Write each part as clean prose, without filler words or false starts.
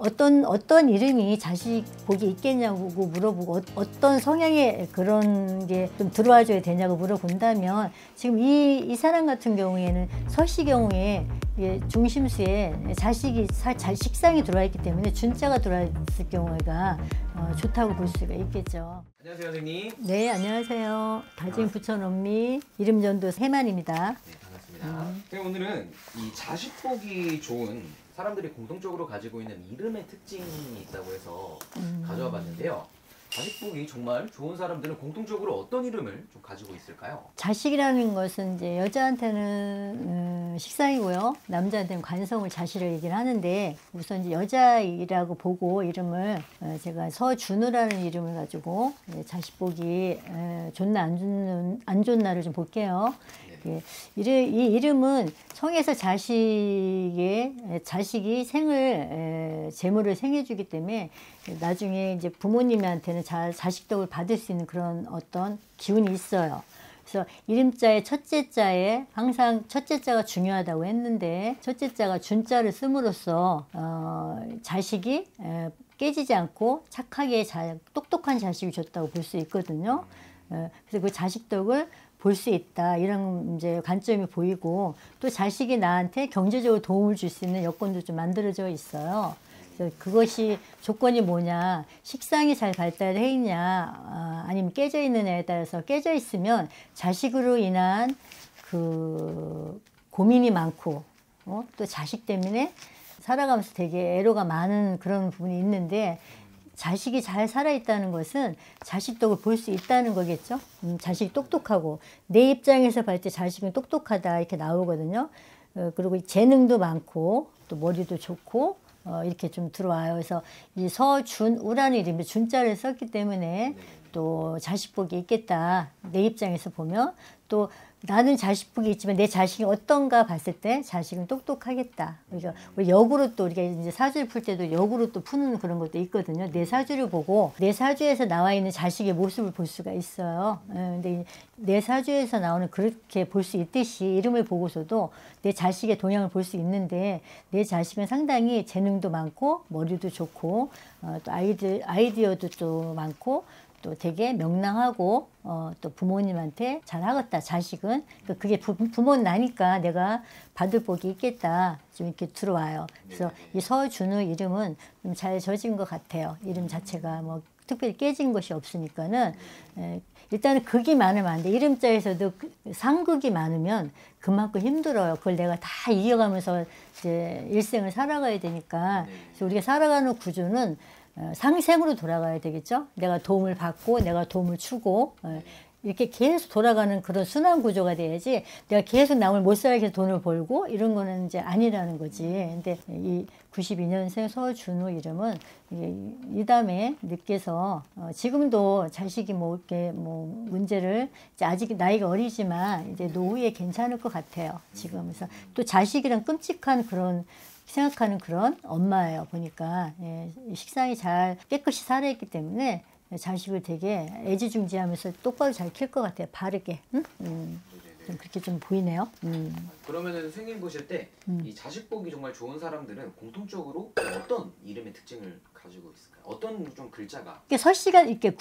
어떤 이름이 자식 복이 있겠냐고 물어보고 어떤 성향의 그런 게 좀 들어와줘야 되냐고 물어본다면 지금 이 사람 같은 경우에는 서씨 경우에 중심수에 자식이 식상이 들어와 있기 때문에 준자가 들어와 있을 경우가 좋다고 볼 수가 있겠죠. 안녕하세요, 선생님. 네, 안녕하세요. 다진 부천 엄미 이름전도 세만입니다. 네, 반갑습니다. 오늘은 이 자식 복이 좋은 사람들이 공통적으로 가지고 있는 이름의 특징이 있다고 해서 가져와 봤는데요. 자식 복이 정말 좋은 사람들은 공통적으로 어떤 이름을 좀 가지고 있을까요? 자식이라는 것은 이제 여자한테는 식상이고요. 남자한테는 관성을 자식을 얘기를 하는데 우선 이제 여자이라고 보고 이름을 제가 서준우라는 이름을 가지고 자식 복이 좋나 안 좋나를 좀 볼게요. 네. 이 이름은 성에서 자식이 재물을 생해주기 때문에 나중에 이제 부모님한테는 자식덕을 받을 수 있는 그런 어떤 기운이 있어요. 그래서 이름자의 첫째 자에 항상 첫째 자가 중요하다고 했는데 첫째 자가 준자를 씀으로써 자식이 깨지지 않고 착하게 똑똑한 자식이 줬다고 볼 수 있거든요. 그래서 그 자식덕을 볼 수 있다 이런 이제 관점이 보이고 또 자식이 나한테 경제적으로 도움을 줄 수 있는 여건도 좀 만들어져 있어요. 그래서 그것이 조건이 뭐냐, 식상이 잘 발달해 있냐 아니면 깨져 있느냐에 따라서 깨져 있으면 자식으로 인한 그 고민이 많고 또 자식 때문에 살아가면서 되게 애로가 많은 그런 부분이 있는데 자식이 잘 살아있다는 것은 자식덕을 볼 수 있다는 거겠죠. 자식이 똑똑하고 내 입장에서 봤을 때 자식은 똑똑하다 이렇게 나오거든요. 그리고 재능도 많고 또 머리도 좋고 이렇게 좀 들어와요. 그래서 이 서준우라는 이름이 준자를 썼기 때문에 또 자식복이 있겠다. 내 입장에서 보면 또 나는 자식복이 있지만 내 자식이 어떤가 봤을 때 자식은 똑똑하겠다. 그러니까 역으로 또 우리가 이제 사주를 풀 때도 역으로 또 푸는 그런 것도 있거든요. 내 사주를 보고 내 사주에서 나와 있는 자식의 모습을 볼 수가 있어요. 근데 내 사주에서 나오는 그렇게 볼 수 있듯이 이름을 보고서도 내 자식의 동향을 볼 수 있는데 내 자식은 상당히 재능도 많고 머리도 좋고 또 아이디어도 좀 많고 또 되게 명랑하고 또 부모님한테 잘하겠다 자식은 그게 부모는 나니까 내가 받을 복이 있겠다 좀 이렇게 들어와요. 그래서 이 서준우 이름은 좀 잘 져진 것 같아요. 이름 자체가 뭐 특별히 깨진 것이 없으니까는 일단은 극이 많으면 안 돼. 이름자에서도 상극이 많으면 그만큼 힘들어요. 그걸 내가 다 이겨가면서 이제 일생을 살아가야 되니까 그래서 우리가 살아가는 구조는 상생으로 돌아가야 되겠죠. 내가 도움을 받고 내가 도움을 주고 이렇게 계속 돌아가는 그런 순환 구조가 돼야지 내가 계속 남을 못 살게 해서 돈을 벌고 이런 거는 이제 아니라는 거지. 근데 이 92년생 서준우 이름은 이담에 늦게서 지금도 자식이 뭐 이렇게 뭐 문제를 이제 아직 나이가 어리지만 이제 노후에 괜찮을 것 같아요. 지금. 그래서 또 자식이랑 끔찍한 그런 생각하는 그런 엄마예요. 보니까 식상이 잘 깨끗이 살아있기 때문에 자식을 되게 애지중지하면서 똑바로 잘 키울 것 같아요. 바르게. 응? 좀 그렇게 좀 보이네요. 그러면은 선생님 보실 때 이 자식복이 정말 좋은 사람들은 공통적으로 어떤 이름의 특징을 가지고 있을까요? 어떤 좀 글자가? 서씨가 이렇게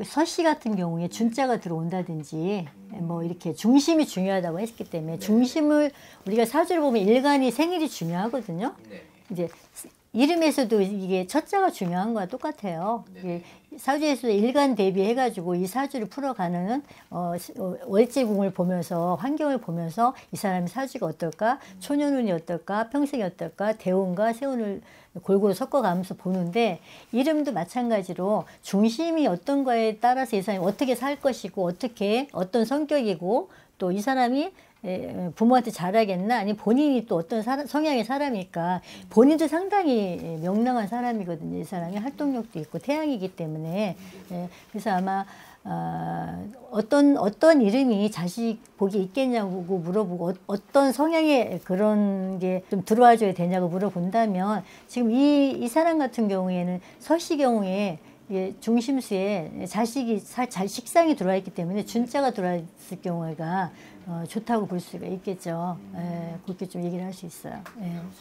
서씨 같은 경우에 준자가 들어온다든지 뭐 이렇게 중심이 중요하다고 했기 때문에 중심을 우리가 사주를 보면 일간이 생일이 중요하거든요. 이제 이름에서도 이게 첫자가 중요한 거와 똑같아요. 사주에서도 일간 대비해가지고 이 사주를 풀어가는 월제궁을 보면서 환경을 보면서 이 사람의 사주가 어떨까, 초년운이 어떨까, 평생이 어떨까, 대운과 세운을 골고루 섞어가면서 보는데 이름도 마찬가지로 중심이 어떤 거에 따라서 이 사람이 어떻게 살 것이고 어떤 성격이고 또 이 사람이 부모한테 잘하겠나 아니면 본인이 또 어떤 성향의 사람일까 본인도 상당히 명랑한 사람이거든요. 이 사람이 활동력도 있고 태양이기 때문에 그래서 아마 어떤 이름이 자식 복이 있겠냐고 물어보고 어떤 성향의 그런 게 좀 들어와줘야 되냐고 물어본다면 지금 이 사람 같은 경우에는 서씨 경우에 중심수에 자식이 식상이 들어와 있기 때문에 준자가 들어와 있을 경우가 좋다고 볼 수가 있겠죠. 그렇게 좀 얘기를 할 수 있어요.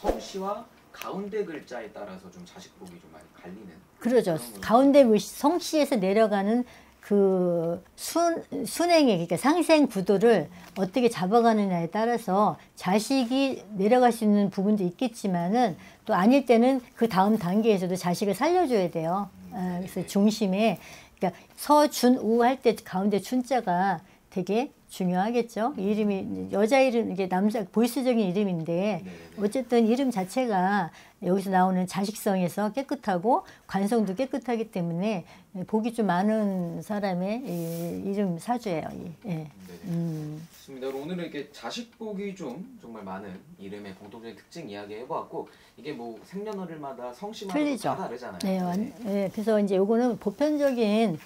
서씨와 가운데 글자에 따라서 좀 자식복이 좀 많이 갈리는. 그러죠. 그런 가운데 성씨에서 내려가는 그 순행의 그러니까 상생 구도를 어떻게 잡아가느냐에 따라서 자식이 내려갈 수 있는 부분도 있겠지만은 또 아닐 때는 그 다음 단계에서도 자식을 살려줘야 돼요. 그래서 중심에 그러니까 서준우 할 때 가운데 춘자가 되게 중요하겠죠. 이 이름이 여자 이름 이게 남자 보이스적인 이름인데 어쨌든 이름 자체가 여기서 나오는 자식성에서 깨끗하고 관성도 깨끗하기 때문에 복이 좀 많은 사람의 이름 사주예요. 예. 좋습니다. 오늘은 이렇게 자식복이 좀 정말 많은 이름의 공통적인 특징 이야기 해보았고 이게 뭐 생년월일마다 성씨마다 틀리죠. 다 다르잖아요. 네, 네. 그래서 이제 요거는 보편적인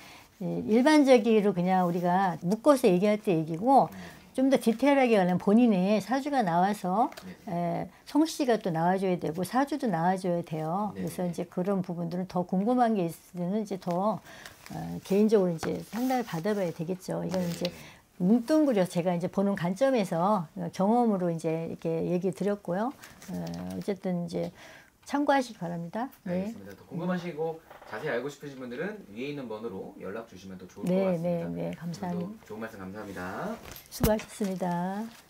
일반적으로 그냥 우리가 묶어서 얘기할 때 얘기고 좀 더 디테일하게 가려면 본인의 사주가 나와서 성씨가 또 나와줘야 되고 사주도 나와줘야 돼요. 그래서 이제 그런 부분들은 더 궁금한 게 있으면 이제 더 개인적으로 이제 상담을 받아봐야 되겠죠. 이건 이제 뭉뚱그려서 제가 이제 보는 관점에서 경험으로 이제 이렇게 얘기 드렸고요. 어쨌든 이제 참고하시기 바랍니다. 네. 알겠습니다. 더 궁금하시고 자세히 알고 싶으신 분들은 위에 있는 번호로 연락 주시면 더 좋을 것 네, 같습니다. 네, 네. 감사합니다. 오늘도 좋은 말씀 감사합니다. 수고하셨습니다.